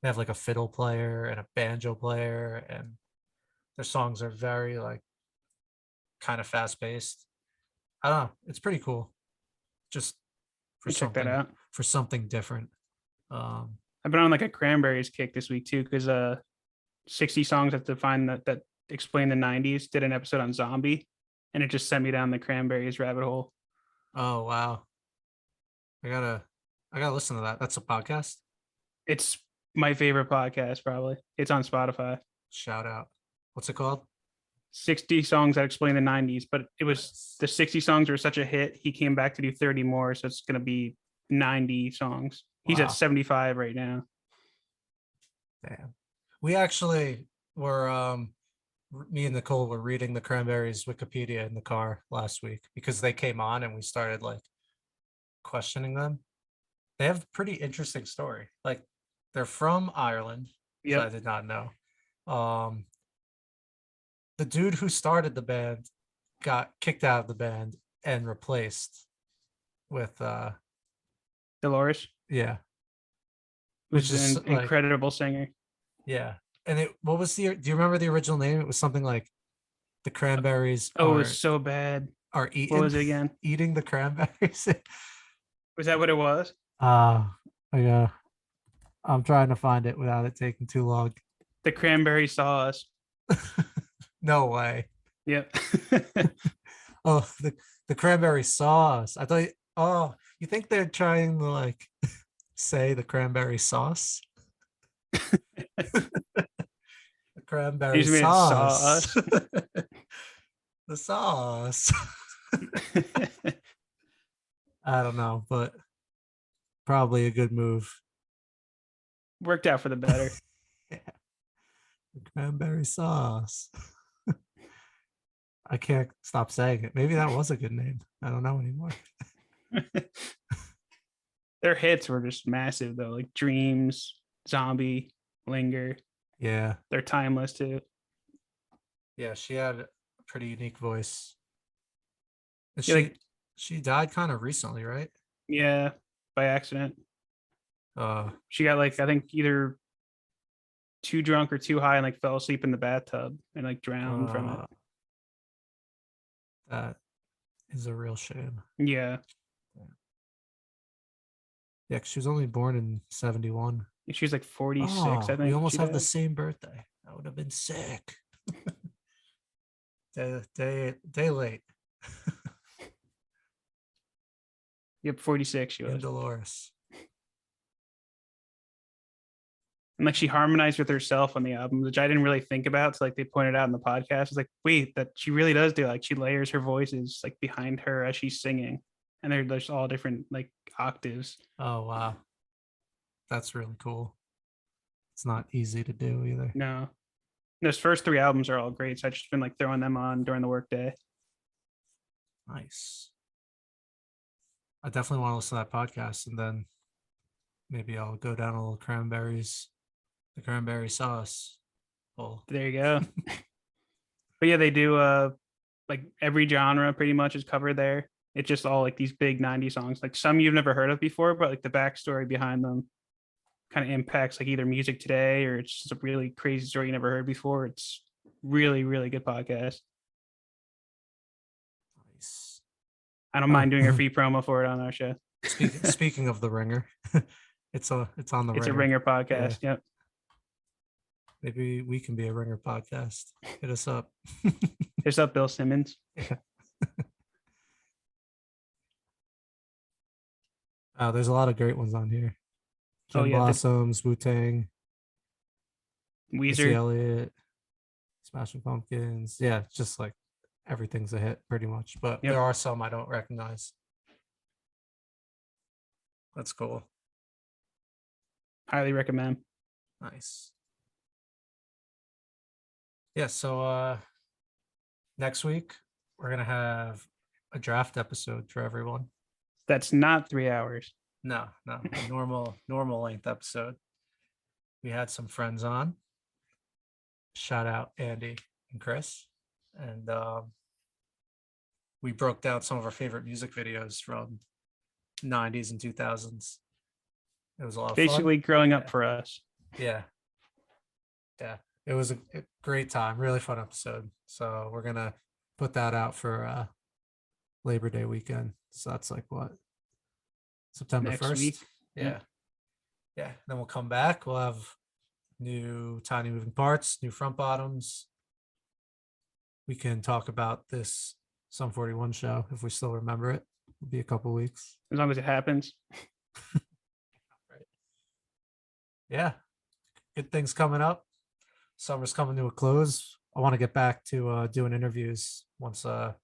They have like a fiddle player and a banjo player, and their songs are very like kind of fast paced. I don't know. It's pretty cool. Just for Check that out. something different. I've been on like a Cranberries kick this week too, because 60 songs that define that explain the 90s did an episode on Zombie, and it just sent me down the Cranberries rabbit hole. Oh wow. I gotta listen to that. That's a podcast. It's my favorite podcast, probably. It's on Spotify. Shout out. What's it called? 60 songs that explain the 90s, but it was Nice. the 60 songs were such a hit. He came back to do 30 more. So it's going to be 90 songs. He's at Wow. 75 right now. Damn. We actually were me and Nicole were reading the Cranberries Wikipedia in the car last week because they came on and we started like questioning them. They have a pretty interesting story. Like they're from Ireland, which I Yep. did not know. The dude who started the band got kicked out of the band and replaced with Dolores yeah, was which is an like incredible singer. yeah. And it what was the do you remember the original name? It was something like the Cranberries Oh, it was so bad. are What eaten was it again? eating the cranberries. Was that what it was? Yeah. I'm trying to find it without it taking too long. The cranberry sauce. No way. Yep. Oh, the cranberry sauce. I thought oh, you think they're trying to like say the cranberry sauce? The cranberry He's made it sauce. sauce. The sauce. I don't know, but probably a good move. Worked out for the better. Yeah. The cranberry sauce. I can't stop saying it. Maybe that was a good name. I don't know anymore. Their hits were just massive though, like Dreams, Zombie, Linger. Yeah. They're timeless too. Yeah, she had a pretty unique voice. And Yeah, like she died kind of recently, right? yeah, by accident. Uh She got like I think either too drunk or too high and like fell asleep in the bathtub and like drowned from it. uh that is a real shame. Yeah. Yeah, 'cause she was only born in 71. She was like 46, Oh, I we think. almost She have the died. same birthday. That would have been sick. Day late. Yep, 46 she And was. Dolores. And like she harmonized with herself on the album, which I didn't really think about. So like they pointed out in the podcast. It's like, wait, that she really does do like she layers her voices like behind her as she's singing. And they're just all different like octaves. Oh wow. That's really cool. It's not easy to do either. No. Those first three albums are all great. So I've just been like throwing them on during the workday. Nice. I definitely want to listen to that podcast and then maybe I'll go down a little the cranberry sauce. Oh, There you go. But yeah, they do like every genre pretty much is covered there. It's just all like these big 90s songs, like some you've never heard of before, but like the backstory behind them kind of impacts like either music today or it's just a really crazy story you never heard before. It's really, really good podcast. nice. I don't Oh, mind doing a free promo for it on our show. speaking of the ringer, it's on the It's a ringer. Ringer Yeah. podcast. Yep. Maybe we can be a ringer podcast. Hit us up. Here's up, Bill Simmons. Yeah. There's a lot of great ones on here. Oh, Gin yeah, Blossoms, Wu Tang, Missy Weezer. Elliott, Smashing Pumpkins. Yeah, it's just like everything's a hit pretty much. But Yep. there are some I don't recognize. That's cool. Highly recommend. Nice. Yeah, so next week we're gonna have a draft episode for everyone. That's not 3 hours. No, a normal length episode. We had some friends on. Shout out Andy and Chris. And we broke down some of our favorite music videos from 90s and 2000s. It was a lot of Basically fun. growing up for us. Yeah. It was a great time, really fun episode. So we're gonna put that out for Labor Day weekend. So that's like what, September Next 1st? week. Yeah. Then we'll come back. We'll have new tiny moving parts, new front bottoms. We can talk about this Sum 41 show if we still remember it. It'll be a couple weeks. As long as it happens. Right. Yeah. good things coming up. Summer's coming to a close. I want to get back to doing interviews once the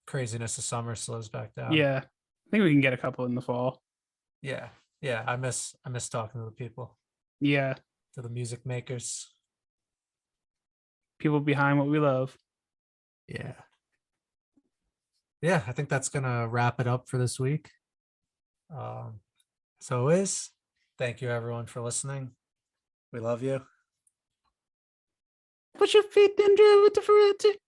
craziness of summer slows back down. Yeah, I think we can get a couple in the fall. Yeah. Yeah. I miss talking to the people, Yeah, to the music makers. people behind what we love. Yeah. Yeah, I think that's gonna wrap it up for this week. So is thank you everyone for listening. We love you. Put your feet in, drive with the variety.